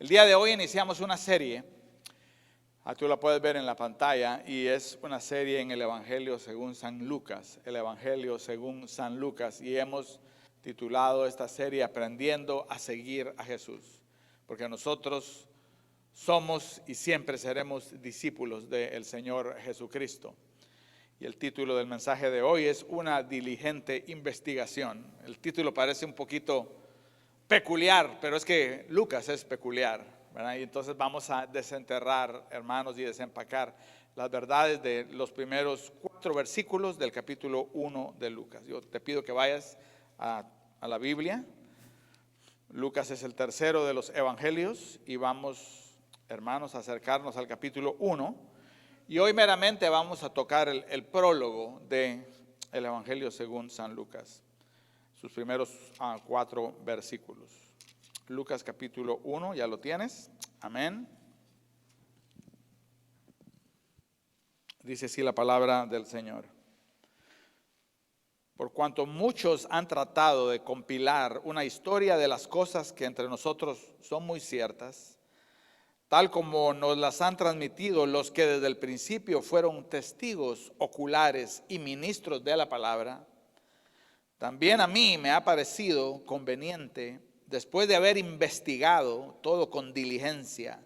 El día de hoy iniciamos una serie, tú la puedes ver en la pantalla, y es una serie en el Evangelio según San Lucas, el Evangelio según San Lucas, y hemos titulado esta serie Aprendiendo a seguir a Jesús, porque nosotros somos y siempre seremos discípulos del Señor Jesucristo. Y el título del mensaje de hoy es Una diligente investigación. El título parece un poquito peculiar, pero es que Lucas es peculiar, ¿verdad? Y entonces vamos a desenterrar, hermanos, y desempacar las verdades de los primeros 4 versículos del capítulo 1 de Lucas. Yo te pido que vayas a la Biblia. Lucas es el tercero de los evangelios y vamos, hermanos, a acercarnos al capítulo 1. Y hoy meramente vamos a tocar el prólogo del Evangelio según San Lucas, sus primeros 4 versículos. Lucas capítulo 1, ¿ya lo tienes? Amén. Dice así la palabra del Señor. Por cuanto muchos han tratado de compilar una historia de las cosas que entre nosotros son muy ciertas, tal como nos las han transmitido los que desde el principio fueron testigos oculares y ministros de la palabra, también a mí me ha parecido conveniente, después de haber investigado todo con diligencia,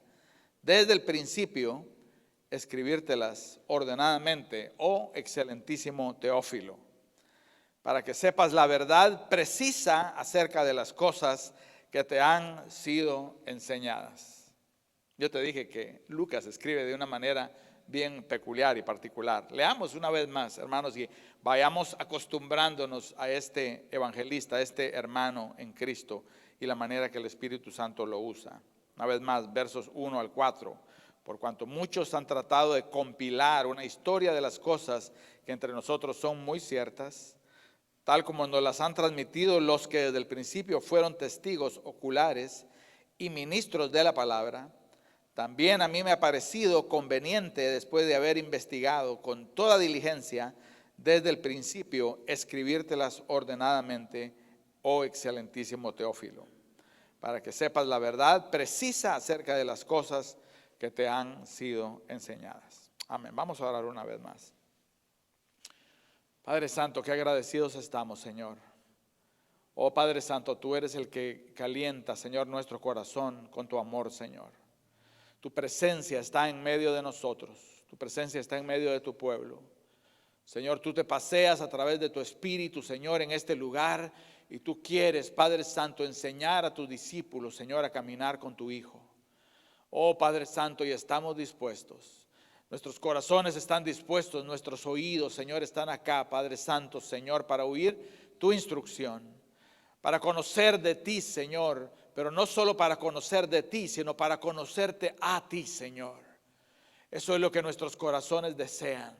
desde el principio, escribírtelas ordenadamente, oh excelentísimo Teófilo, para que sepas la verdad precisa acerca de las cosas que te han sido enseñadas. Yo te dije que Lucas escribe de una manera bien peculiar y particular. Leamos una vez más, hermanos, y vayamos acostumbrándonos a este evangelista, a este hermano en Cristo y la manera que el Espíritu Santo lo usa. Una vez más, versos 1 al 4. Por cuanto muchos han tratado de compilar una historia de las cosas que entre nosotros son muy ciertas, tal como nos las han transmitido los que desde el principio fueron testigos oculares y ministros de la palabra, también a mí me ha parecido conveniente, después de haber investigado con toda diligencia desde el principio, escribírtelas ordenadamente, oh excelentísimo Teófilo, para que sepas la verdad precisa acerca de las cosas que te han sido enseñadas. Amén. Vamos a orar una vez más. Padre Santo, qué agradecidos estamos, Señor. Oh Padre Santo, tú eres el que calienta, Señor, nuestro corazón con tu amor, Señor. Tu presencia está en medio de nosotros, tu presencia está en medio de tu pueblo. Señor, tú te paseas a través de tu Espíritu, Señor, en este lugar, y tú quieres, Padre Santo, enseñar a tus discípulos, Señor, a caminar con tu Hijo. Oh Padre Santo, y estamos dispuestos. Nuestros corazones están dispuestos, nuestros oídos, Señor, están acá, Padre Santo, Señor, para oír tu instrucción, para conocer de ti, Señor, pero no solo para conocer de ti, sino para conocerte a ti, Señor. Eso es lo que nuestros corazones desean.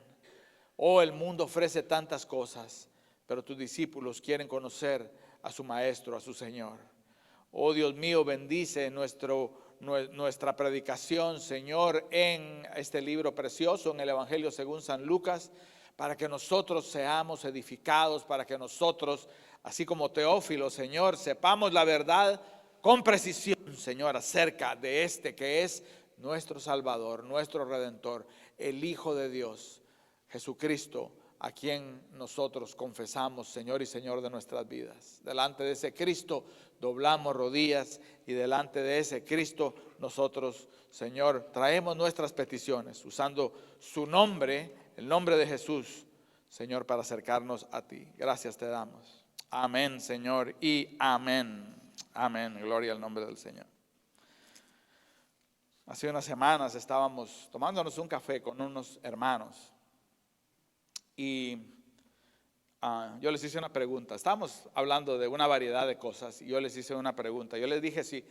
Oh, el mundo ofrece tantas cosas, pero tus discípulos quieren conocer a su Maestro, a su Señor. Oh, Dios mío, bendice nuestra predicación, Señor, en este libro precioso, en el Evangelio según San Lucas, para que nosotros seamos edificados, para que nosotros, así como Teófilo, Señor, sepamos la verdad con precisión, Señor, acerca de este que es nuestro Salvador, nuestro Redentor, el Hijo de Dios, Jesucristo, a quien nosotros confesamos, Señor y Señor de nuestras vidas. Delante de ese Cristo doblamos rodillas y delante de ese Cristo nosotros, Señor, traemos nuestras peticiones usando su nombre, el nombre de Jesús, Señor, para acercarnos a ti. Gracias te damos. Amén, Señor, y amén. Amén, gloria al nombre del Señor. Hace unas semanas estábamos tomándonos un café con unos hermanos y yo les hice una pregunta. Estábamos hablando de una variedad de cosas y yo les hice una pregunta. Yo les dije si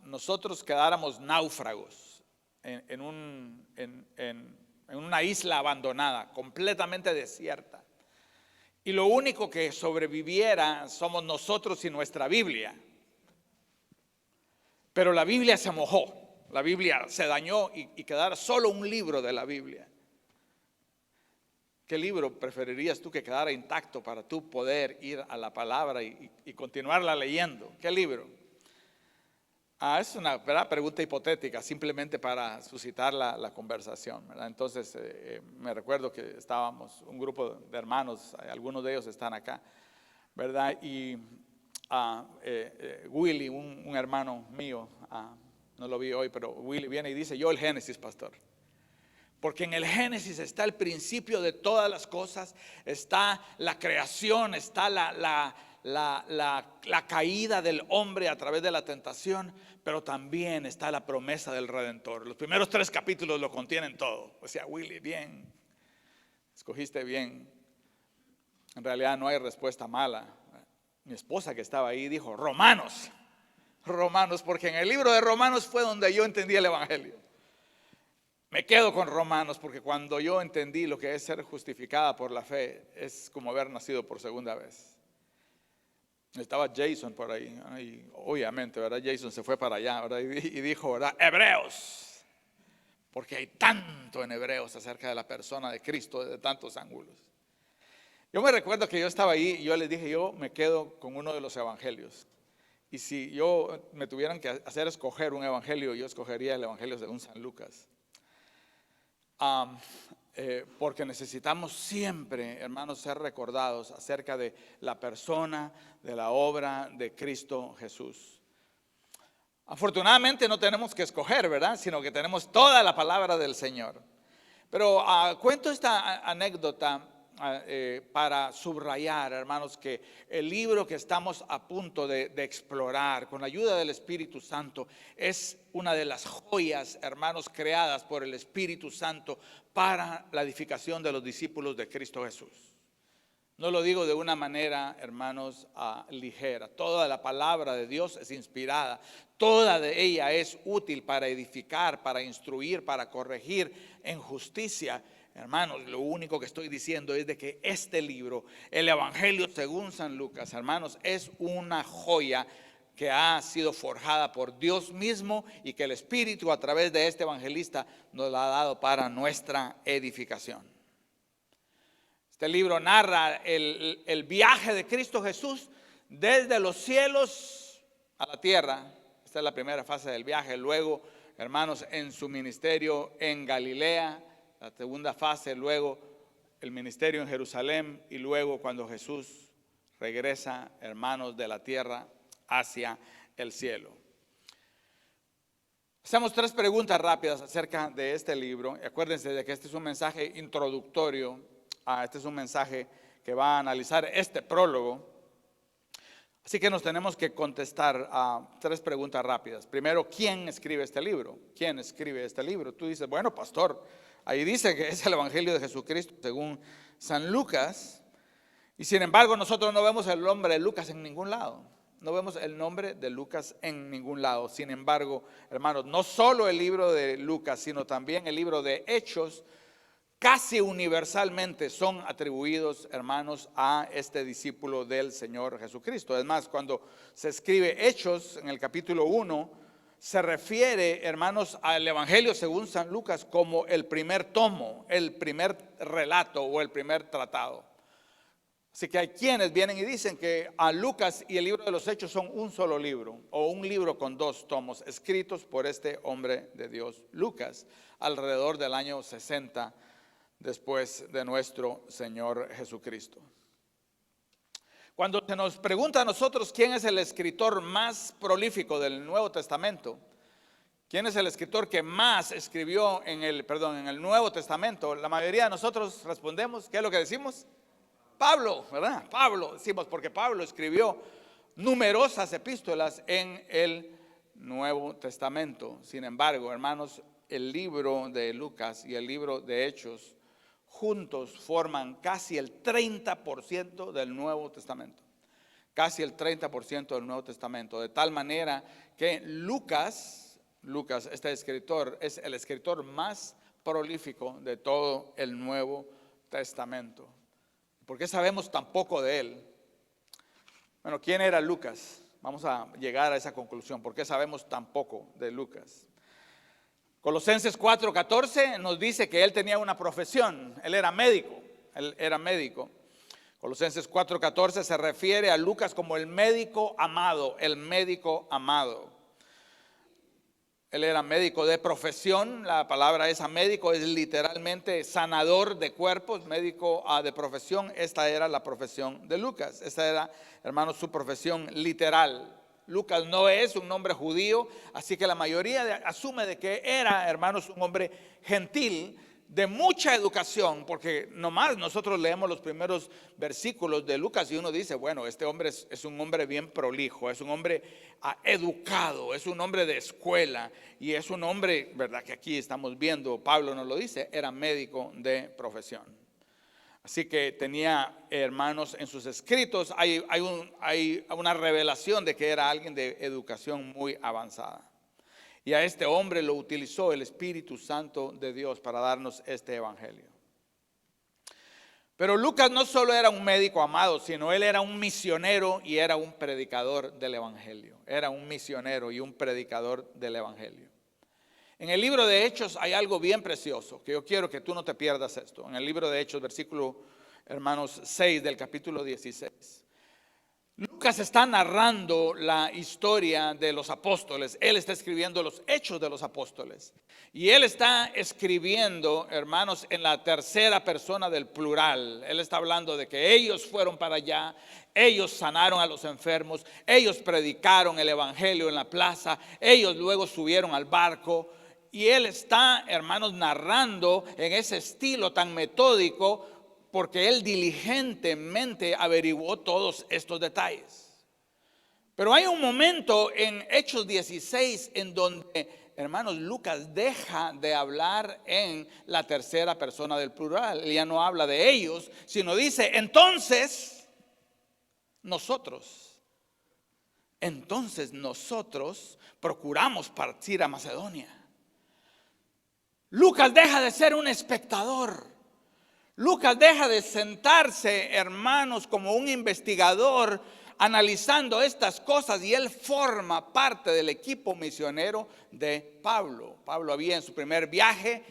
nosotros quedáramos náufragos en una isla abandonada, completamente desierta, y lo único que sobreviviera somos nosotros y nuestra Biblia. Pero la Biblia se mojó, la Biblia se dañó y quedara solo un libro de la Biblia. ¿Qué libro preferirías tú que quedara intacto para tú poder ir a la palabra y continuarla leyendo? ¿Qué libro? Es una, ¿verdad?, pregunta hipotética, simplemente para suscitar la conversación, ¿verdad? Entonces, me recuerdo que estábamos un grupo de hermanos, algunos de ellos están acá, ¿verdad? Y Willy, un hermano mío, no lo vi hoy, pero Willy viene y dice: yo el Génesis, pastor. Porque en el Génesis está el principio de todas las cosas, está la creación, está la caída del hombre a través de la tentación, pero también está la promesa del Redentor. Los primeros 3 capítulos lo contienen todo. O sea, Willy, bien, escogiste bien. En realidad no hay respuesta mala. Mi esposa que estaba ahí dijo: Romanos, porque en el libro de Romanos fue donde yo entendí el Evangelio. Me quedo con Romanos, porque cuando yo entendí lo que es ser justificada por la fe, es como haber nacido por segunda vez. Estaba Jason por ahí, y obviamente, ¿verdad? Jason se fue para allá, ¿verdad? Y dijo, ¿verdad?, Hebreos, porque hay tanto en Hebreos acerca de la persona de Cristo, de tantos ángulos. Yo me recuerdo que yo estaba ahí y yo les dije: yo me quedo con uno de los evangelios. Y si yo me tuvieran que hacer escoger un evangelio, yo escogería el evangelio según San Lucas. Porque necesitamos siempre, hermanos, ser recordados acerca de la persona, de la obra de Cristo Jesús. Afortunadamente no tenemos que escoger, ¿verdad?, sino que tenemos toda la palabra del Señor. Pero cuento esta anécdota para subrayar, hermanos, que el libro que estamos a punto de explorar con la ayuda del Espíritu Santo es una de las joyas, hermanos, creadas por el Espíritu Santo para la edificación de los discípulos de Cristo Jesús. No lo digo de una manera, hermanos, ligera. Toda la palabra de Dios es inspirada. Toda de ella es útil para edificar, para instruir, para corregir en justicia. Hermanos, lo único que estoy diciendo es de que este libro, el Evangelio según San Lucas, hermanos, es una joya que ha sido forjada por Dios mismo y que el Espíritu a través de este evangelista nos la ha dado para nuestra edificación. Este libro narra el viaje de Cristo Jesús desde los cielos a la tierra. Esta es la primera fase del viaje. Luego, hermanos, en su ministerio en Galilea. La segunda fase, luego el ministerio en Jerusalén, y luego cuando Jesús regresa, hermanos, de la tierra hacia el cielo. Hacemos 3 preguntas rápidas acerca de este libro. Acuérdense de que este es un mensaje introductorio. Este es un mensaje que va a analizar este prólogo. Así que nos tenemos que contestar a 3 preguntas rápidas. Primero, ¿quién escribe este libro? ¿Quién escribe este libro? Tú dices: bueno, pastor, ahí dice que es el Evangelio de Jesucristo según San Lucas. Y sin embargo, nosotros no vemos el nombre de Lucas en ningún lado. No vemos el nombre de Lucas en ningún lado. Sin embargo, hermanos, no solo el libro de Lucas, sino también el libro de Hechos, casi universalmente son atribuidos, hermanos, a este discípulo del Señor Jesucristo. Es más, cuando se escribe Hechos en el capítulo 1, se refiere, hermanos, al Evangelio según San Lucas como el primer tomo, el primer relato o el primer tratado. Así que hay quienes vienen y dicen que a Lucas y el libro de los Hechos son un solo libro, o un libro con 2 tomos, escritos por este hombre de Dios, Lucas, alrededor del año 60 después de nuestro Señor Jesucristo. Cuando se nos pregunta a nosotros quién es el escritor más prolífico del Nuevo Testamento, quién es el escritor que más escribió en el Nuevo Testamento, la mayoría de nosotros respondemos, ¿qué es lo que decimos? Pablo, ¿verdad? Pablo, decimos, porque Pablo escribió numerosas epístolas en el Nuevo Testamento. Sin embargo, hermanos, el libro de Lucas y el libro de Hechos juntos forman casi el 30% del Nuevo Testamento. Casi el 30% del Nuevo Testamento. De tal manera que Lucas, este escritor, es el escritor más prolífico de todo el Nuevo Testamento. ¿Por qué sabemos tan poco de él? Bueno, ¿quién era Lucas? Vamos a llegar a esa conclusión. ¿Por qué sabemos tan poco de Lucas? Colosenses 4:14 nos dice que él tenía una profesión. Él era médico. Colosenses 4:14 se refiere a Lucas como el médico amado, Él era médico de profesión. La palabra esa médico es literalmente sanador de cuerpos, médico de profesión. Esta era la profesión de Lucas. Esta era, hermanos, su profesión literal. Lucas no es un nombre judío, así que la mayoría asume de que era, hermanos, un hombre gentil, de mucha educación, porque nomás nosotros leemos los primeros versículos de Lucas y uno dice, bueno, este hombre es un hombre bien prolijo, es un hombre educado, es un hombre de escuela y es un hombre, verdad que aquí estamos viendo, Pablo nos lo dice, era médico de profesión. Así que tenía, hermanos, en sus escritos hay una revelación de que era alguien de educación muy avanzada. Y a este hombre lo utilizó el Espíritu Santo de Dios para darnos este evangelio. Pero Lucas no solo era un médico amado, sino él era un misionero y era un predicador del evangelio. Era un misionero y un predicador del evangelio. En el libro de Hechos hay algo bien precioso, que yo quiero que tú no te pierdas esto. En el libro de Hechos, versículo, hermanos, 6 del capítulo 16. Lucas está narrando la historia de los apóstoles. Él está escribiendo los hechos de los apóstoles. Y él está escribiendo, hermanos, en la tercera persona del plural. Él está hablando de que ellos fueron para allá, ellos sanaron a los enfermos, ellos predicaron el evangelio en la plaza, ellos luego subieron al barco. Y él está, hermanos, narrando en ese estilo tan metódico, porque él diligentemente averiguó todos estos detalles. Pero hay un momento en Hechos 16 en donde, hermanos, Lucas deja de hablar en la tercera persona del plural. Él ya no habla de ellos, sino dice, entonces nosotros procuramos partir a Macedonia. Lucas deja de ser un espectador. Lucas deja de sentarse, hermanos, como un investigador analizando estas cosas, y él forma parte del equipo misionero de Pablo. Pablo había en su primer viaje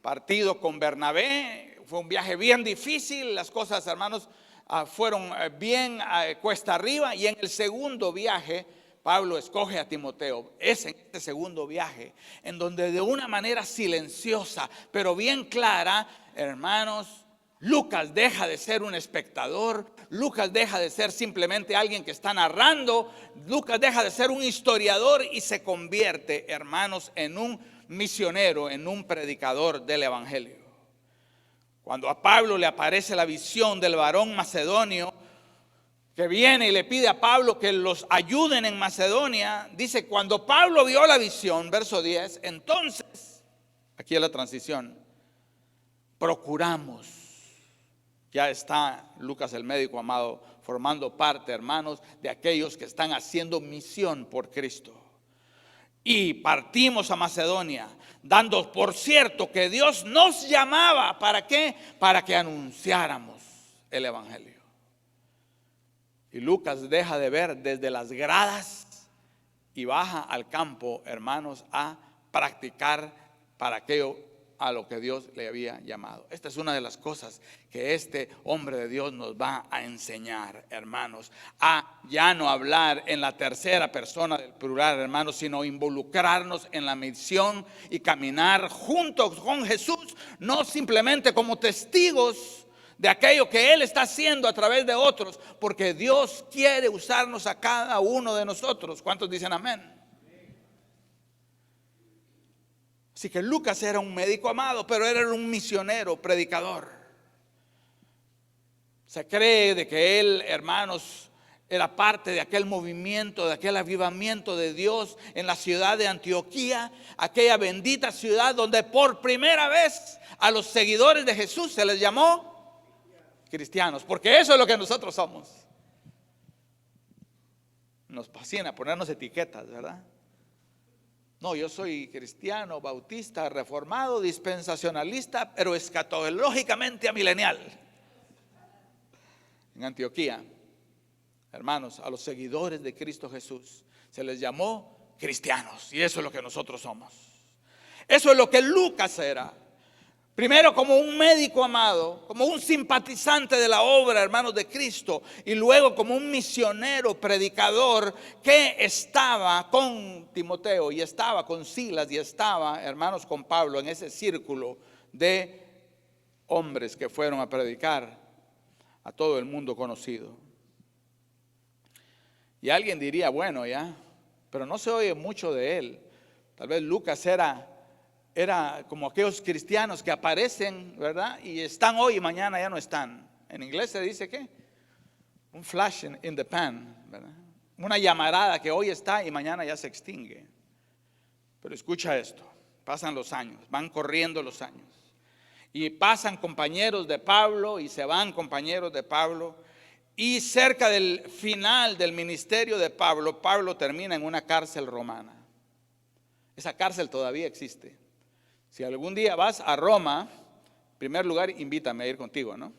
partido con Bernabé. Fue un viaje bien difícil, las cosas, hermanos, fueron bien cuesta arriba, y en el segundo viaje Pablo escoge a Timoteo. Es en este segundo viaje en donde de una manera silenciosa pero bien clara, hermanos, Lucas deja de ser un espectador. Lucas deja de ser simplemente alguien que está narrando. Lucas deja de ser un historiador y se convierte, hermanos, en un misionero, en un predicador del evangelio. Cuando a Pablo le aparece la visión del varón macedonio que viene y le pide a Pablo que los ayuden en Macedonia, dice, cuando Pablo vio la visión, verso 10, entonces, aquí es la transición, procuramos. Ya está Lucas el médico amado formando parte, hermanos, de aquellos que están haciendo misión por Cristo. Y partimos a Macedonia, dando por cierto que Dios nos llamaba, ¿para qué? Para que anunciáramos el evangelio. Y Lucas deja de ver desde las gradas y baja al campo, hermanos, a practicar para aquello a lo que Dios le había llamado. Esta es una de las cosas que este hombre de Dios nos va a enseñar, hermanos, a ya no hablar en la tercera persona del plural, hermanos, sino involucrarnos en la misión y caminar juntos con Jesús, no simplemente como testigos de aquello que Él está haciendo a través de otros, porque Dios quiere usarnos a cada uno de nosotros. ¿Cuántos dicen amén? Así que Lucas era un médico amado, pero era un misionero, predicador. Se cree de que él, hermanos, era parte de aquel movimiento, de aquel avivamiento de Dios en la ciudad de Antioquía, aquella bendita ciudad donde por primera vez a los seguidores de Jesús se les llamó cristianos, porque eso es lo que nosotros somos. Nos fascina ponernos etiquetas, ¿verdad? No, yo soy cristiano, bautista, reformado, dispensacionalista, pero escatológicamente amilenial. En Antioquía, hermanos, a los seguidores de Cristo Jesús se les llamó cristianos, y eso es lo que nosotros somos. Eso es lo que Lucas era. Primero como un médico amado, como un simpatizante de la obra, hermanos, de Cristo. Y luego como un misionero, predicador que estaba con Timoteo y estaba con Silas y estaba, hermanos, con Pablo en ese círculo de hombres que fueron a predicar a todo el mundo conocido. Y alguien diría, bueno, ya, pero no se oye mucho de él. Tal vez Lucas era como aquellos cristianos que aparecen, ¿verdad? Y están hoy y mañana ya no están. En inglés se dice ¿qué? Un flash in the pan, ¿verdad? Una llamarada que hoy está y mañana ya se extingue. Pero escucha esto, pasan los años, van corriendo los años. Y pasan compañeros de Pablo y se van compañeros de Pablo. Y cerca del final del ministerio de Pablo, Pablo termina en una cárcel romana. Esa cárcel todavía existe. Si algún día vas a Roma, en primer lugar, invítame a ir contigo, ¿no?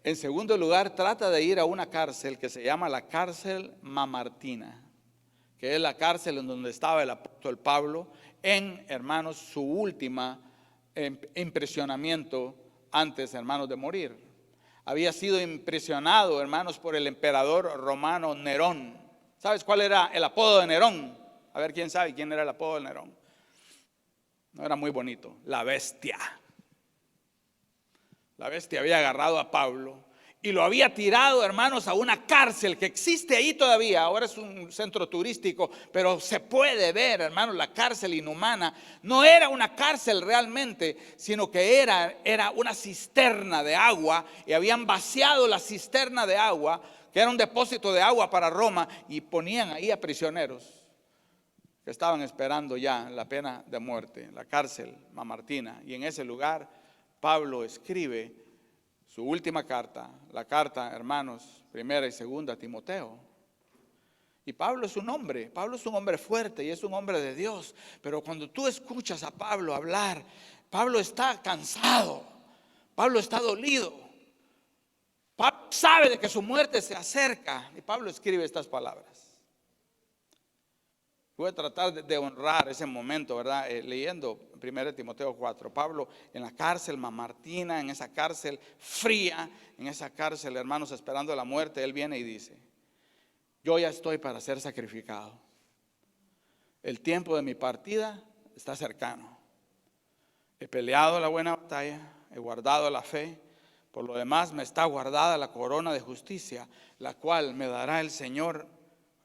En segundo lugar, trata de ir a una cárcel que se llama la cárcel Mamartina, que es la cárcel en donde estaba el apóstol Pablo en, hermanos, su última impresionamiento antes, hermanos, de morir. Había sido impresionado, hermanos, por el emperador romano Nerón. ¿Sabes cuál era el apodo de Nerón? A ver, ¿quién sabe quién era el apodo de Nerón? No era muy bonito. La bestia. La bestia había agarrado a Pablo y lo había tirado, hermanos, a una cárcel que existe ahí todavía. Ahora es un centro turístico, pero se puede ver, hermanos, la cárcel inhumana. No era una cárcel realmente, sino que era una cisterna de agua, y habían vaciado la cisterna de agua, que era un depósito de agua para Roma, y ponían ahí a prisioneros que estaban esperando ya la pena de muerte, la cárcel Mamartina. Y en ese lugar Pablo escribe su última carta, la carta, hermanos, primera y segunda a Timoteo. Y Pablo es un hombre fuerte y es un hombre de Dios. Pero cuando tú escuchas a Pablo hablar, Pablo está cansado, Pablo está dolido, Pablo sabe de que su muerte se acerca. Y Pablo escribe estas palabras. Voy a tratar de honrar ese momento, ¿verdad? Leyendo 1 Timoteo 4. Pablo en la cárcel Mamartina, en esa cárcel fría, en esa cárcel, hermanos, esperando la muerte, él viene y dice: yo ya estoy para ser sacrificado. El tiempo de mi partida está cercano. He peleado la buena batalla, he guardado la fe. Por lo demás me está guardada la corona de justicia, la cual me dará el Señor,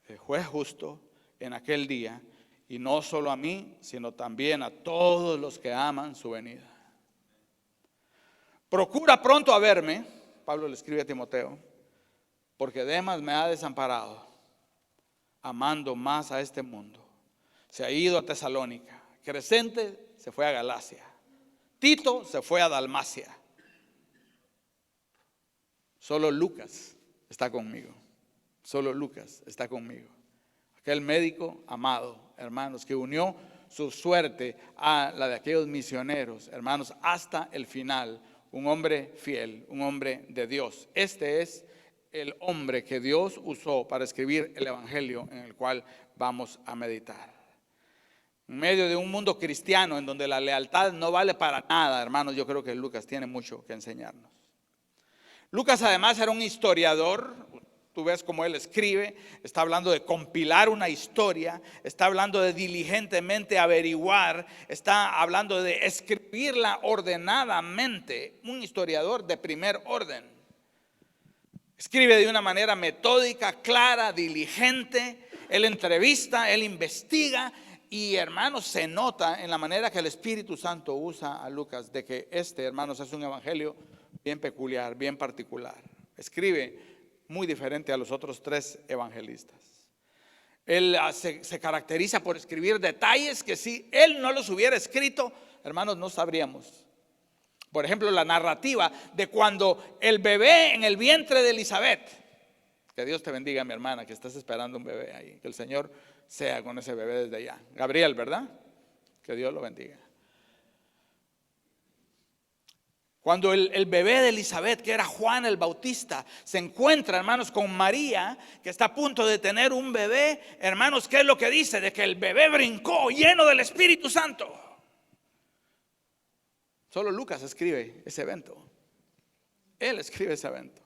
el juez justo, en aquel día, y no solo a mí, sino también a todos los que aman su venida. Procura pronto a verme, Pablo le escribe a Timoteo, porque Demas me ha desamparado, amando más a este mundo. Se ha ido a Tesalónica, Crescente se fue a Galacia, Tito se fue a Dalmacia. Solo Lucas está conmigo, solo Lucas está conmigo. Aquel médico amado, hermanos, que unió su suerte a la de aquellos misioneros, hermanos, hasta el final. Un hombre fiel, un hombre de Dios. Este es el hombre que Dios usó para escribir el evangelio en el cual vamos a meditar. En medio de un mundo cristiano en donde la lealtad no vale para nada, hermanos, yo creo que Lucas tiene mucho que enseñarnos. Lucas además era un historiador. Tú ves cómo él escribe, está hablando de compilar una historia, está hablando de diligentemente averiguar, está hablando de escribirla ordenadamente. Un historiador de primer orden. Escribe de una manera metódica, clara, diligente. Él entrevista, él investiga y, hermanos, se nota en la manera que el Espíritu Santo usa a Lucas de que hermanos, es un evangelio bien peculiar, bien particular. Escribe muy diferente a los otros tres evangelistas. Él se caracteriza por escribir detalles que si él no los hubiera escrito, hermanos, no sabríamos. Por ejemplo, la narrativa de cuando el bebé en el vientre de Elizabeth. Que Dios te bendiga, mi hermana, que estás esperando un bebé ahí. Que el Señor sea con ese bebé desde allá. Gabriel, ¿verdad? Que Dios lo bendiga. Cuando el bebé de Elizabeth, que era Juan el Bautista, se encuentra, hermanos, con María, que está a punto de tener un bebé, hermanos, ¿qué es lo que dice? De que el bebé brincó lleno del Espíritu Santo. Solo Lucas escribe ese evento. Él escribe ese evento.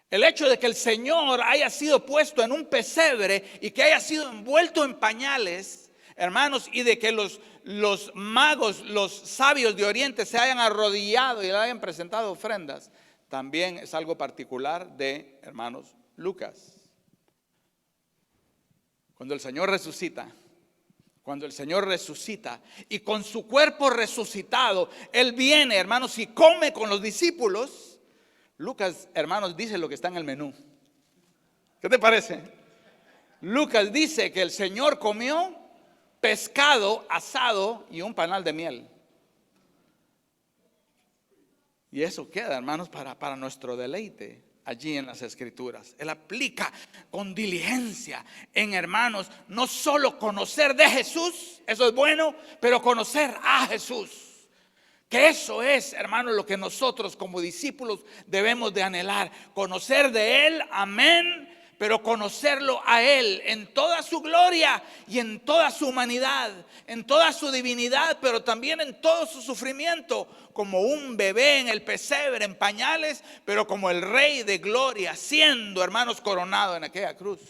El hecho de que el Señor haya sido puesto en un pesebre y que haya sido envuelto en pañales, hermanos, y de que los magos, los sabios de Oriente se hayan arrodillado y le hayan presentado ofrendas, también es algo particular de, hermanos, Lucas. Cuando el Señor resucita y con su cuerpo resucitado, Él viene, hermanos, y come con los discípulos. Lucas, hermanos, dice lo que está en el menú. ¿Qué te parece? Lucas dice que el Señor comió pescado asado y un panal de miel. Y eso queda, hermanos, para nuestro deleite allí en las Escrituras. Él aplica con diligencia en, hermanos, no solo conocer de Jesús, eso es bueno, pero conocer a Jesús. Que eso es, hermanos, lo que nosotros como discípulos debemos de anhelar. Conocer de Él, amén, pero conocerlo a Él en toda su gloria y en toda su humanidad, en toda su divinidad, pero también en todo su sufrimiento, como un bebé en el pesebre, en pañales, pero como el Rey de gloria, siendo, hermanos, coronado en aquella cruz. De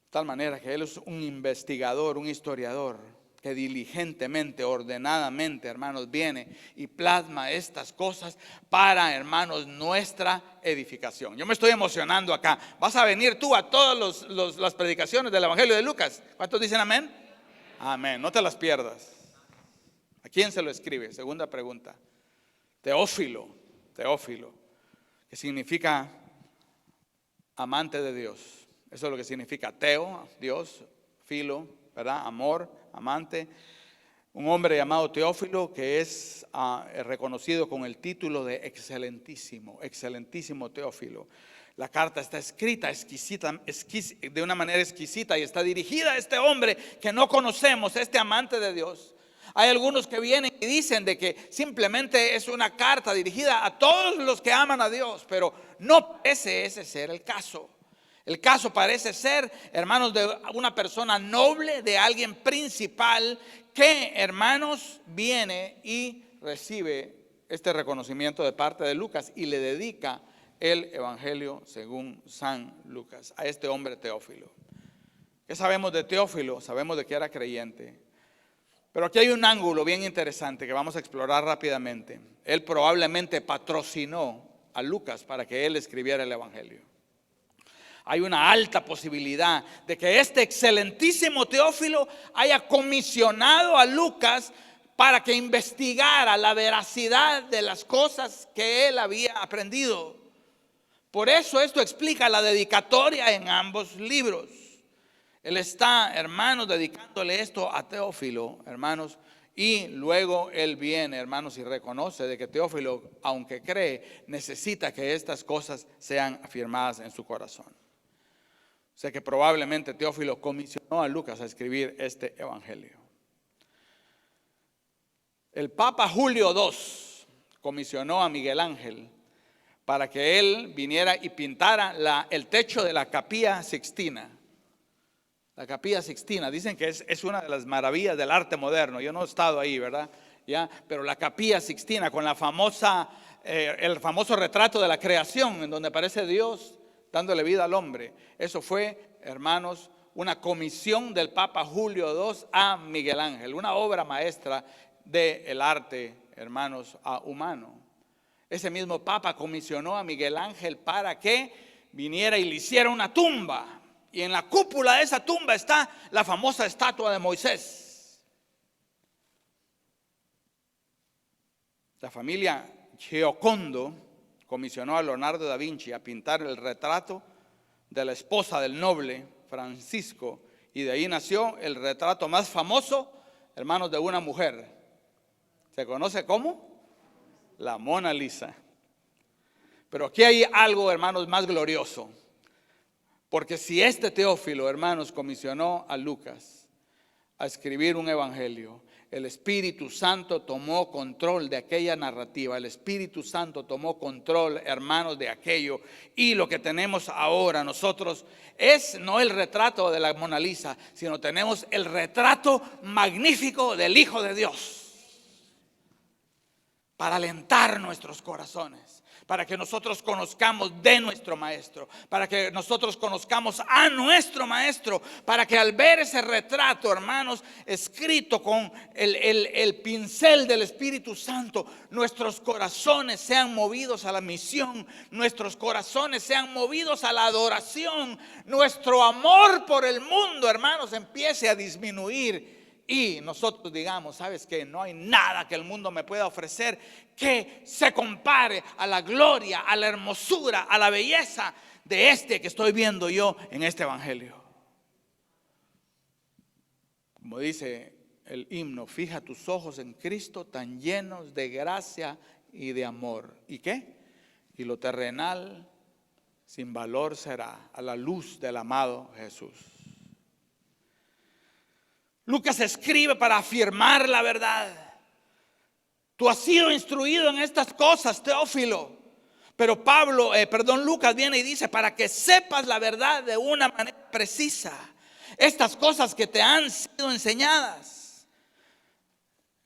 tal manera que Él es un investigador, un historiador, que diligentemente, ordenadamente, hermanos, viene y plasma estas cosas para, hermanos, nuestra edificación. Yo me estoy emocionando acá. ¿Vas a venir tú a todas las predicaciones del Evangelio de Lucas? ¿Cuántos dicen amén? Amén, no te las pierdas. ¿A quién se lo escribe? Segunda pregunta. Teófilo, que significa amante de Dios. Eso es lo que significa teo, Dios, filo, ¿verdad? Amor, amante. Un hombre llamado Teófilo, que es reconocido con el título de excelentísimo Teófilo. La carta está escrita de una manera exquisita y está dirigida a este hombre que no conocemos, este amante de Dios. Hay algunos que vienen y dicen de que simplemente es una carta dirigida a todos los que aman a Dios, pero no parece ese ser el caso. El caso parece ser, hermanos, de una persona noble, de alguien principal que, hermanos, viene y recibe este reconocimiento de parte de Lucas y le dedica el Evangelio según San Lucas a este hombre Teófilo. ¿Qué sabemos de Teófilo? Sabemos de que era creyente. Pero aquí hay un ángulo bien interesante que vamos a explorar rápidamente. Él probablemente patrocinó a Lucas para que él escribiera el Evangelio. Hay una alta posibilidad de que este excelentísimo Teófilo haya comisionado a Lucas para que investigara la veracidad de las cosas que él había aprendido. Por eso esto explica la dedicatoria en ambos libros. Él está, hermanos, dedicándole esto a Teófilo, hermanos, y luego él viene, hermanos, y reconoce de que Teófilo, aunque cree, necesita que estas cosas sean afirmadas en su corazón. O sea que probablemente Teófilo comisionó a Lucas a escribir este evangelio. El Papa Julio II comisionó a Miguel Ángel para que él viniera y pintara el techo de la Capilla Sixtina. La Capilla Sixtina, dicen que es una de las maravillas del arte moderno. Yo no he estado ahí, ¿verdad? ¿Ya? Pero la Capilla Sixtina con el famoso retrato de la creación, en donde aparece Dios dándole vida al hombre. Eso fue, hermanos, una comisión del Papa Julio II a Miguel Ángel, una obra maestra del arte, hermanos, humano. Ese mismo Papa comisionó a Miguel Ángel para que viniera y le hiciera una tumba. Y en la cúpula de esa tumba está la famosa estatua de Moisés. La familia Giocondo comisionó a Leonardo da Vinci a pintar el retrato de la esposa del noble Francisco, y de ahí nació el retrato más famoso, hermanos, de una mujer. ¿Se conoce como? La Mona Lisa. Pero aquí hay algo, hermanos, más glorioso. Porque si este Teófilo, hermanos, comisionó a Lucas a escribir un evangelio, El Espíritu Santo tomó control de aquella narrativa. El Espíritu Santo tomó control, hermanos, de aquello. Y lo que tenemos ahora nosotros es no el retrato de la Mona Lisa, sino tenemos el retrato magnífico del Hijo de Dios. Para alentar nuestros corazones, para que nosotros conozcamos de nuestro Maestro, para que nosotros conozcamos a nuestro Maestro, para que al ver ese retrato, hermanos, escrito con el pincel del Espíritu Santo, nuestros corazones sean movidos a la misión, nuestros corazones sean movidos a la adoración, nuestro amor por el mundo, hermanos, empiece a disminuir. Y nosotros digamos, ¿sabes qué? No hay nada que el mundo me pueda ofrecer que se compare a la gloria, a la hermosura, a la belleza de este que estoy viendo yo en este evangelio. Como dice el himno, fija tus ojos en Cristo tan llenos de gracia y de amor. ¿Y qué? Y lo terrenal sin valor será a la luz del amado Jesús. Lucas escribe para afirmar la verdad. Tú has sido instruido en estas cosas, Teófilo. Pero Lucas viene y dice, para que sepas la verdad de una manera precisa. Estas cosas que te han sido enseñadas.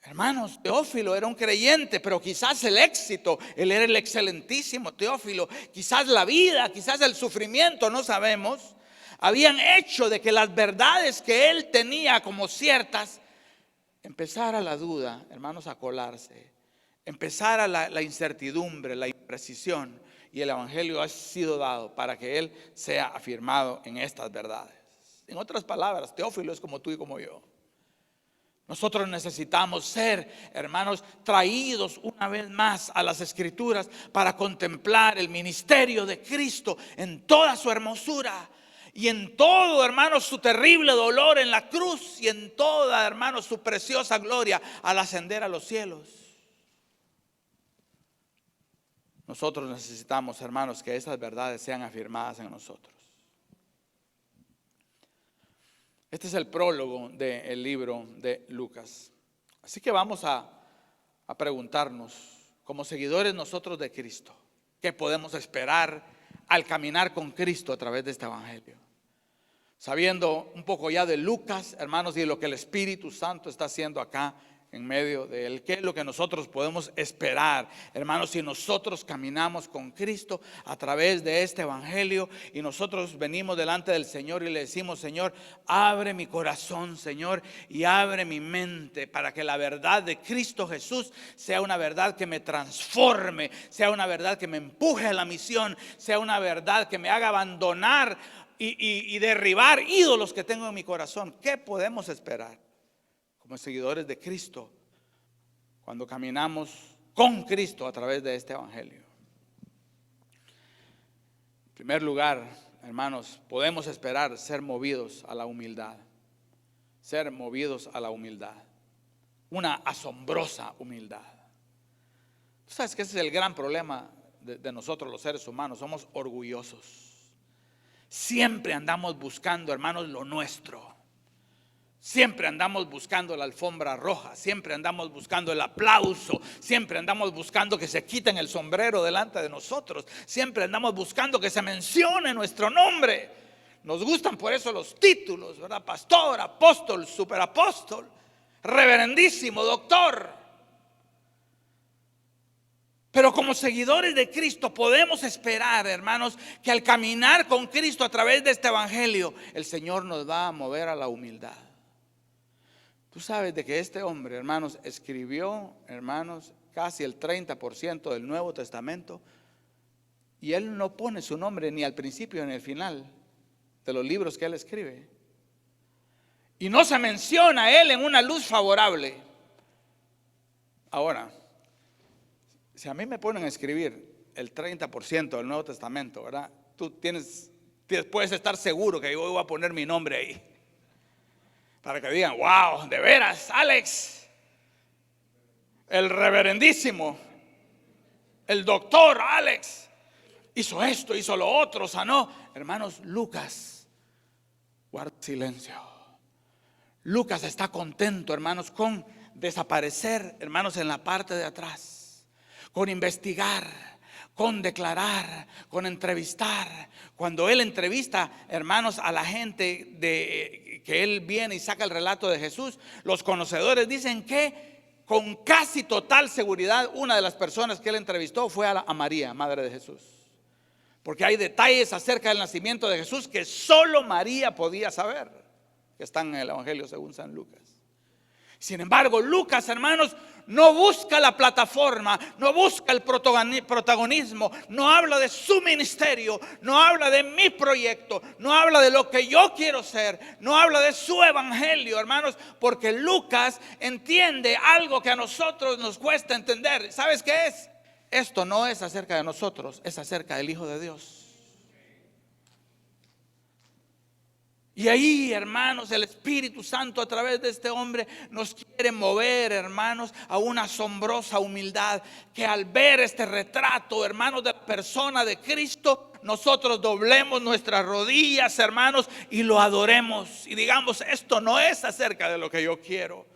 Hermanos, Teófilo era un creyente, pero quizás el éxito, él era el excelentísimo Teófilo. Quizás la vida, quizás el sufrimiento, no sabemos. Habían hecho de que las verdades que él tenía como ciertas, empezara la duda, hermanos, a colarse. Empezara la incertidumbre, la imprecisión. Y el evangelio ha sido dado para que él sea afirmado en estas verdades. En otras palabras, Teófilo es como tú y como yo. Nosotros necesitamos ser, hermanos, traídos una vez más a las Escrituras para contemplar el ministerio de Cristo en toda su hermosura. Y en todo, hermanos, su terrible dolor en la cruz. Y en toda, hermanos, su preciosa gloria al ascender a los cielos. Nosotros necesitamos, hermanos, que esas verdades sean afirmadas en nosotros. Este es el prólogo del libro de Lucas. Así que vamos a preguntarnos, como seguidores nosotros de Cristo, ¿qué podemos esperar al caminar con Cristo a través de este evangelio? Sabiendo un poco ya de Lucas, hermanos, y de lo que el Espíritu Santo está haciendo acá en medio de él, ¿qué es lo que nosotros podemos esperar, hermanos, si nosotros caminamos con Cristo a través de este evangelio y nosotros venimos delante del Señor y le decimos, Señor, abre mi corazón, Señor, y abre mi mente para que la verdad de Cristo Jesús sea una verdad que me transforme, sea una verdad que me empuje a la misión, sea una verdad que me haga abandonar y derribar ídolos que tengo en mi corazón? ¿Qué podemos esperar como seguidores de Cristo cuando caminamos con Cristo a través de este evangelio? En primer lugar, hermanos, podemos esperar ser movidos a la humildad. Ser movidos a la humildad. Una asombrosa humildad. Tú sabes que ese es el gran problema de nosotros los seres humanos. Somos orgullosos. Siempre andamos buscando, hermanos, lo nuestro. Siempre andamos buscando la alfombra roja. Siempre andamos buscando el aplauso. Siempre andamos buscando que se quiten el sombrero delante de nosotros. Siempre andamos buscando que se mencione nuestro nombre. Nos gustan por eso los títulos, ¿verdad? Pastor, apóstol, superapóstol, reverendísimo, doctor. Pero como seguidores de Cristo podemos esperar, hermanos, que al caminar con Cristo a través de este evangelio, el Señor nos va a mover a la humildad. Tú sabes de que este hombre, hermanos, escribió, hermanos, casi el 30% del Nuevo Testamento. Y él no pone su nombre ni al principio ni al final de los libros que él escribe. Y no se menciona a él en una luz favorable. Ahora, si a mí me ponen a escribir el 30% del Nuevo Testamento, ¿verdad? Tú puedes estar seguro que yo voy a poner mi nombre ahí. Para que digan, wow, de veras, Alex, el reverendísimo, el doctor Alex, hizo esto, hizo lo otro, sanó. Hermanos, Lucas guarda silencio. Lucas está contento, hermanos, con desaparecer, hermanos, en la parte de atrás, con investigar, con declarar, con entrevistar. Cuando él entrevista, hermanos, a la gente que él viene y saca el relato de Jesús, los conocedores dicen que con casi total seguridad una de las personas que él entrevistó fue a María, madre de Jesús. Porque hay detalles acerca del nacimiento de Jesús que solo María podía saber, que están en el Evangelio según San Lucas. Sin embargo, Lucas, hermanos, no busca la plataforma, no busca el protagonismo, no habla de su ministerio, no habla de mi proyecto, no habla de lo que yo quiero ser, no habla de su evangelio, hermanos, porque Lucas entiende algo que a nosotros nos cuesta entender. ¿Sabes qué es? Esto no es acerca de nosotros, es acerca del Hijo de Dios. Y ahí, hermanos, el Espíritu Santo a través de este hombre nos quiere mover, hermanos, a una asombrosa humildad, que al ver este retrato, hermanos, de la persona de Cristo, nosotros doblemos nuestras rodillas, hermanos, y lo adoremos y digamos: esto no es acerca de lo que yo quiero,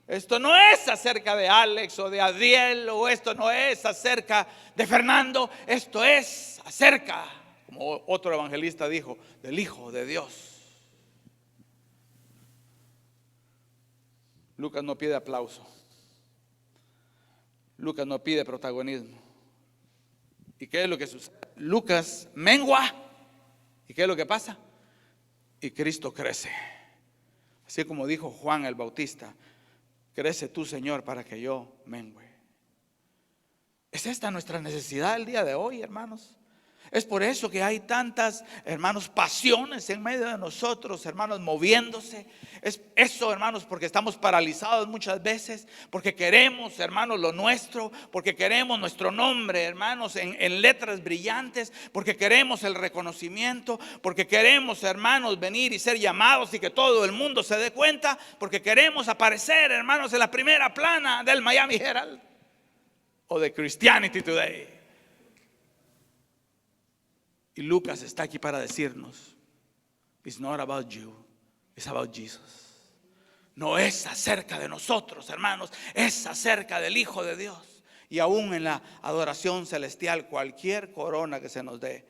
esto no es acerca de Alex o de Adriel, o esto no es acerca de Fernando, esto es acerca, como otro evangelista dijo, del Hijo de Dios. Lucas no pide aplauso, Lucas no pide protagonismo. ¿Y qué es lo que sucede? Lucas mengua. ¿Y qué es lo que pasa? Y Cristo crece. Así como dijo Juan el Bautista: crece tú, Señor, para que yo mengüe. ¿Es esta nuestra necesidad el día de hoy, hermanos? Es por eso que hay tantas, hermanos, pasiones en medio de nosotros, hermanos, moviéndose. Es eso, hermanos, porque estamos paralizados muchas veces, porque queremos, hermanos, lo nuestro, porque queremos nuestro nombre, hermanos, en letras brillantes, porque queremos el reconocimiento, porque queremos, hermanos, venir y ser llamados y que todo el mundo se dé cuenta, porque queremos aparecer, hermanos, en la primera plana del Miami Herald o de Christianity Today. Y Lucas está aquí para decirnos: it's not about you, it's about Jesus. No es acerca de nosotros, hermanos, es acerca del Hijo de Dios. Y aún en la adoración celestial, cualquier corona que se nos dé,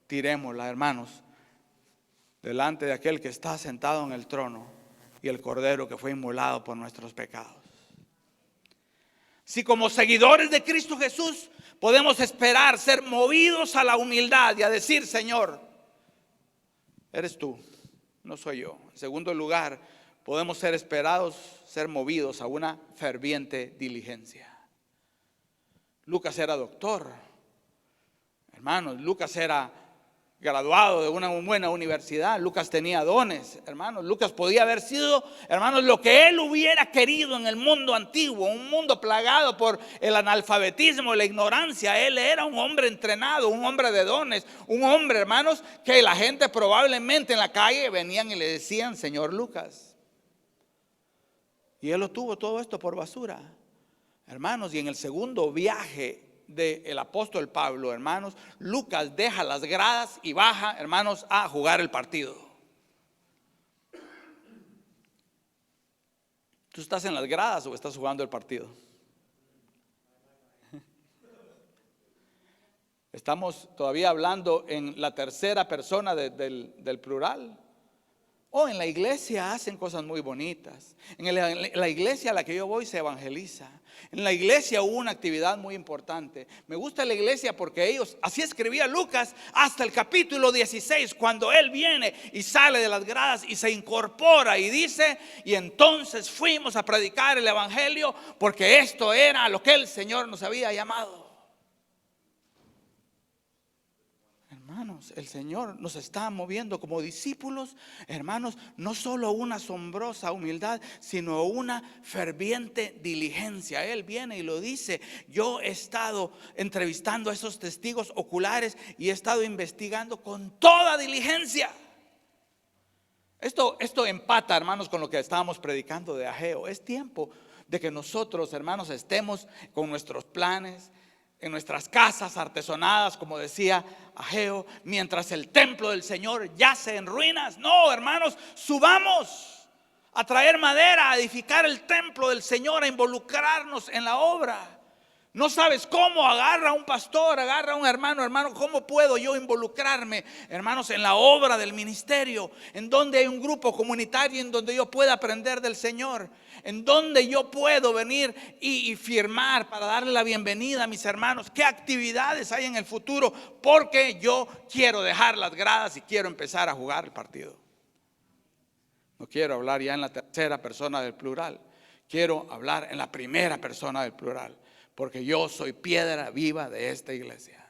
tirémosla, hermanos, delante de aquel que está sentado en el trono y el Cordero que fue inmolado por nuestros pecados. Si como seguidores de Cristo Jesús podemos esperar ser movidos a la humildad y a decir: Señor, eres tú, no soy yo. En segundo lugar, podemos ser esperados, ser movidos a una ferviente diligencia. Lucas era doctor, hermanos. Lucas era graduado de una buena universidad. Lucas tenía dones, hermanos. Lucas podía haber sido, hermanos, lo que él hubiera querido en el mundo antiguo, un mundo plagado por el analfabetismo y la ignorancia. Él era un hombre entrenado, un hombre de dones, un hombre, hermanos, que la gente probablemente en la calle venían y le decían: Señor Lucas. Y él lo tuvo todo esto por basura, hermanos. Y en el segundo viaje del apóstol Pablo, hermanos, Lucas deja las gradas y baja, hermanos, a jugar el partido. ¿Tú estás en las gradas o estás jugando el partido? Estamos todavía hablando en la tercera persona del plural. O en la iglesia hacen cosas muy bonitas. En la iglesia a la que yo voy se evangeliza. En la iglesia hubo una actividad muy importante. Me gusta la iglesia porque ellos, así escribía Lucas hasta el capítulo 16, cuando él viene y sale de las gradas y se incorpora y dice: y entonces fuimos a predicar el evangelio, porque esto era a lo que el Señor nos había llamado. Hermanos, el Señor nos está moviendo como discípulos, hermanos, no solo una asombrosa humildad, sino una ferviente diligencia. Él viene y lo dice: yo he estado entrevistando a esos testigos oculares y he estado investigando con toda diligencia. Esto empata, hermanos, con lo que estábamos predicando de Ageo. Es tiempo de que nosotros, hermanos, estemos con nuestros planes en nuestras casas artesonadas, como decía Ageo, mientras el templo del Señor yace en ruinas. No, hermanos, subamos a traer madera, a edificar el templo del Señor, a involucrarnos en la obra. No sabes cómo, agarra a un pastor, agarra a un hermano, ¿cómo puedo yo involucrarme, hermanos, en la obra del ministerio? En donde hay un grupo comunitario en donde yo pueda aprender del Señor, en donde yo puedo venir y firmar para darle la bienvenida a mis hermanos. ¿Qué actividades hay en el futuro? Porque yo quiero dejar las gradas y quiero empezar a jugar el partido. No quiero hablar ya en la tercera persona del plural, quiero hablar en la primera persona del plural. Porque yo soy piedra viva de esta iglesia.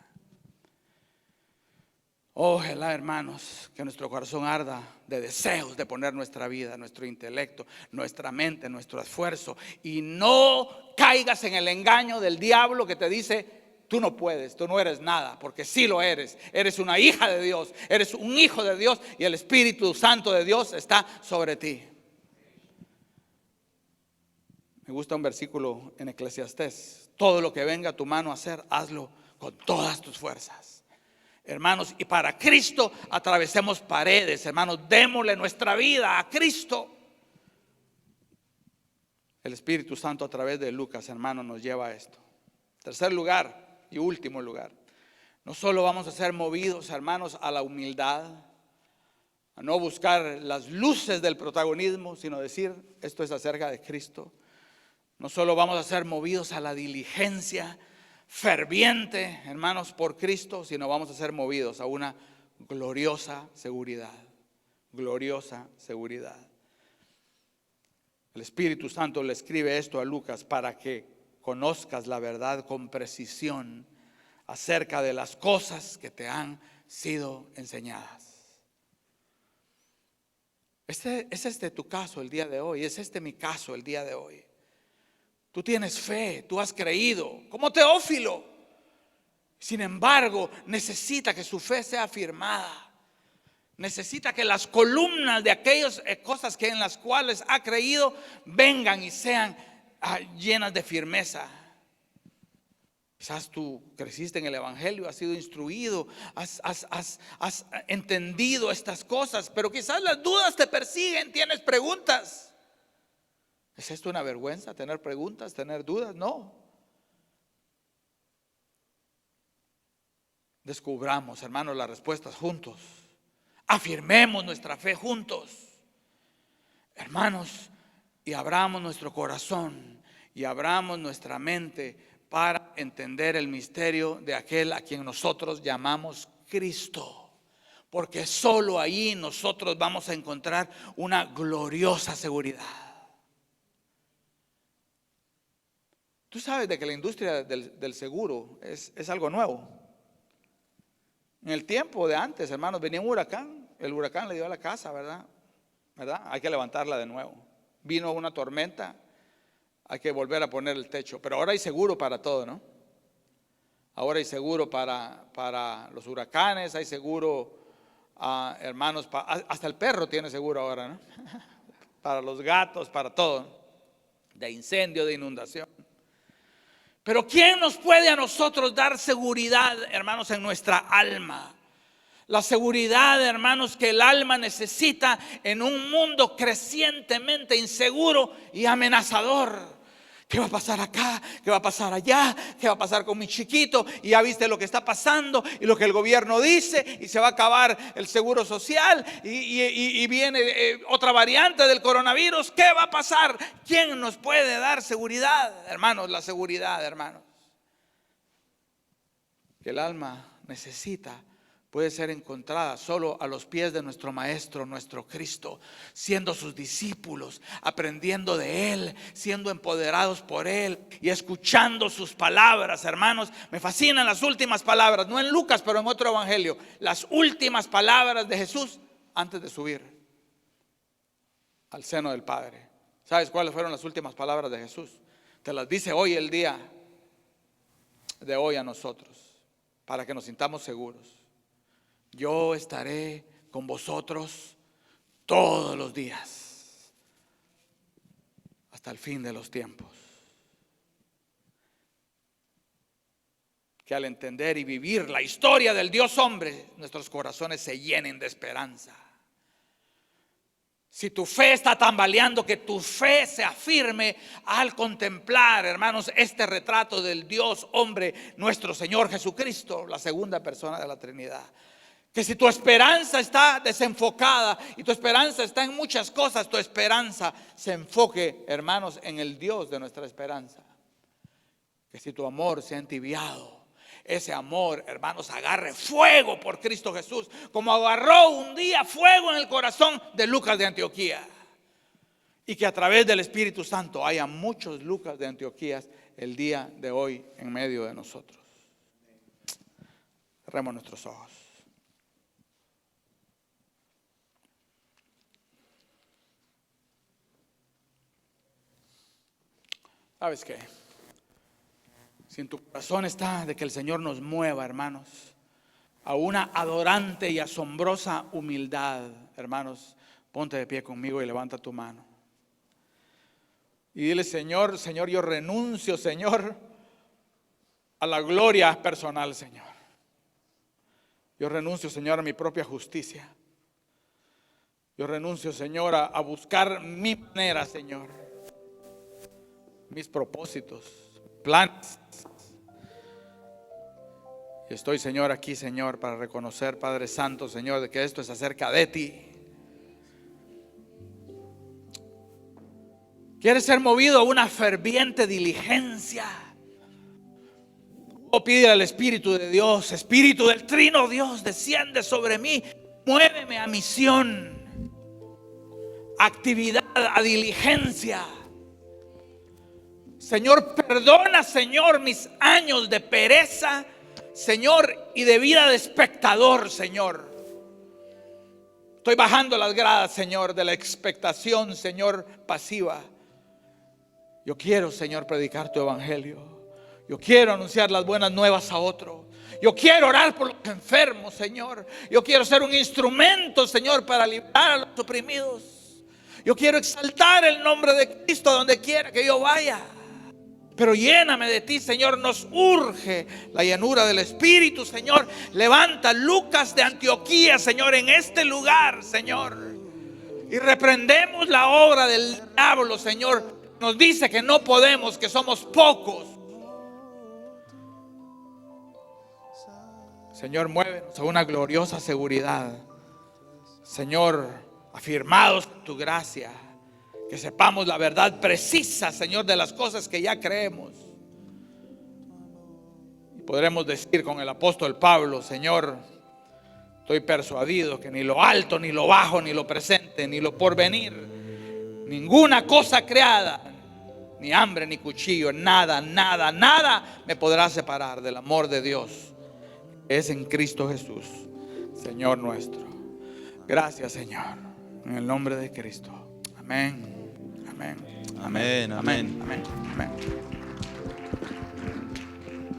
Ojalá, hermanos, que nuestro corazón arda de deseos de poner nuestra vida, nuestro intelecto, nuestra mente, nuestro esfuerzo. Y no caigas en el engaño del diablo que te dice: tú no puedes, tú no eres nada. Porque sí lo eres. Eres una hija de Dios, eres un hijo de Dios, y el Espíritu Santo de Dios está sobre ti. Me gusta un versículo en Eclesiastés: todo lo que venga a tu mano a hacer, hazlo con todas tus fuerzas. Hermanos, y para Cristo atravesemos paredes, hermanos, démosle nuestra vida a Cristo. El Espíritu Santo a través de Lucas, hermanos, nos lleva a esto. Tercer lugar y último lugar, no solo vamos a ser movidos, hermanos, a la humildad, a no buscar las luces del protagonismo, sino decir: esto es acerca de Cristo. No solo vamos a ser movidos a la diligencia ferviente, hermanos, por Cristo, sino vamos a ser movidos a una gloriosa seguridad. Gloriosa seguridad. El Espíritu Santo le escribe esto a Lucas para que conozcas la verdad con precisión acerca de las cosas que te han sido enseñadas. Es este tu caso el día de hoy, es este mi caso el día de hoy. Tú tienes fe, tú has creído, como Teófilo. Sin embargo, necesita que su fe sea afirmada. Necesita que las columnas de aquellas cosas que en las cuales ha creído vengan y sean llenas de firmeza. Quizás tú creciste en el Evangelio, has sido instruido, has entendido estas cosas, pero quizás las dudas te persiguen, tienes preguntas. ¿Es esto una vergüenza, tener preguntas, tener dudas? No. Descubramos, hermanos, las respuestas juntos. Afirmemos nuestra fe juntos, hermanos, y abramos nuestro corazón y abramos nuestra mente para entender el misterio de aquel a quien nosotros llamamos Cristo. Porque solo ahí nosotros vamos a encontrar una gloriosa seguridad. Tú sabes de que la industria del seguro es algo nuevo. En el tiempo de antes, hermanos, venía un huracán. El huracán le dio a la casa, ¿verdad? Hay que levantarla de nuevo. Vino una tormenta, hay que volver a poner el techo. Pero ahora hay seguro para todo, ¿no? Ahora hay seguro para los huracanes, hay seguro, hermanos, hasta el perro tiene seguro ahora, ¿no? Para los gatos, para todo. De incendio, de inundación. Pero ¿quién nos puede a nosotros dar seguridad, hermanos, en nuestra alma? La seguridad, hermanos, que el alma necesita en un mundo crecientemente inseguro y amenazador. ¿Qué va a pasar acá? ¿Qué va a pasar allá? ¿Qué va a pasar con mi chiquito? Y ya viste lo que está pasando y lo que el gobierno dice, y se va a acabar el seguro social y viene otra variante del coronavirus. ¿Qué va a pasar? ¿Quién nos puede dar seguridad, hermanos? La seguridad, hermanos, que el alma necesita puede ser encontrada solo a los pies de nuestro Maestro, nuestro Cristo, siendo sus discípulos, aprendiendo de Él, siendo empoderados por Él y escuchando sus palabras, hermanos. Me fascinan las últimas palabras, no en Lucas, pero en otro evangelio, las últimas palabras de Jesús antes de subir al seno del Padre. ¿Sabes cuáles fueron las últimas palabras de Jesús? Te las dice hoy, el día de hoy, a nosotros, para que nos sintamos seguros. Yo estaré con vosotros todos los días, hasta el fin de los tiempos. Que al entender y vivir la historia del Dios hombre, nuestros corazones se llenen de esperanza. Si tu fe está tambaleando, que tu fe se afirme al contemplar, hermanos, este retrato del Dios hombre, nuestro Señor Jesucristo, la segunda persona de la Trinidad. Que si tu esperanza está desenfocada y tu esperanza está en muchas cosas, tu esperanza se enfoque, hermanos, en el Dios de nuestra esperanza. Que si tu amor se ha entibiado, ese amor, hermanos, agarre fuego por Cristo Jesús, como agarró un día fuego en el corazón de Lucas de Antioquía. Y que a través del Espíritu Santo haya muchos Lucas de Antioquía el día de hoy en medio de nosotros. Cerremos nuestros ojos. ¿Sabes qué? Si en tu corazón está de que el Señor nos mueva, hermanos, a una adorante y asombrosa humildad, hermanos, ponte de pie conmigo y levanta tu mano. Y dile: Señor, Señor, yo renuncio, Señor, a la gloria personal, Señor. Yo renuncio, Señor, a mi propia justicia. Yo renuncio, Señor, a buscar mi manera, Señor, mis propósitos, planes. Y estoy, Señor, aquí, Señor, para reconocer, Padre Santo, Señor, de que esto es acerca de ti. ¿Quieres ser movido a una ferviente diligencia? O pide al Espíritu de Dios: Espíritu del Trino Dios, desciende sobre mí, muéveme a misión, actividad, a diligencia. Señor, perdona, Señor, mis años de pereza, Señor, y de vida de espectador, Señor. Estoy bajando las gradas, Señor, de la expectación, Señor, pasiva. Yo quiero, Señor, predicar tu evangelio. Yo quiero anunciar las buenas nuevas a otro. Yo quiero orar por los enfermos, Señor. Yo quiero ser un instrumento, Señor, para librar a los oprimidos. Yo quiero exaltar el nombre de Cristo donde quiera que yo vaya. Pero lléname de ti, Señor. Nos urge la llenura del Espíritu, Señor. Levanta Lucas de Antioquía, Señor, en este lugar, Señor. Y reprendemos la obra del diablo, Señor. Nos dice que no podemos, que somos pocos. Señor, muévenos a una gloriosa seguridad. Señor, afirmados en tu gracia. Que sepamos la verdad precisa, Señor, de las cosas que ya creemos. Y podremos decir con el apóstol Pablo: Señor, estoy persuadido que ni lo alto, ni lo bajo, ni lo presente, ni lo porvenir, ninguna cosa creada, ni hambre, ni cuchillo, nada, nada, nada me podrá separar del amor de Dios que es en Cristo Jesús, Señor nuestro. Gracias, Señor, en el nombre de Cristo. Amén. Amén. Amén. Amén. Amén. Amén. Amén.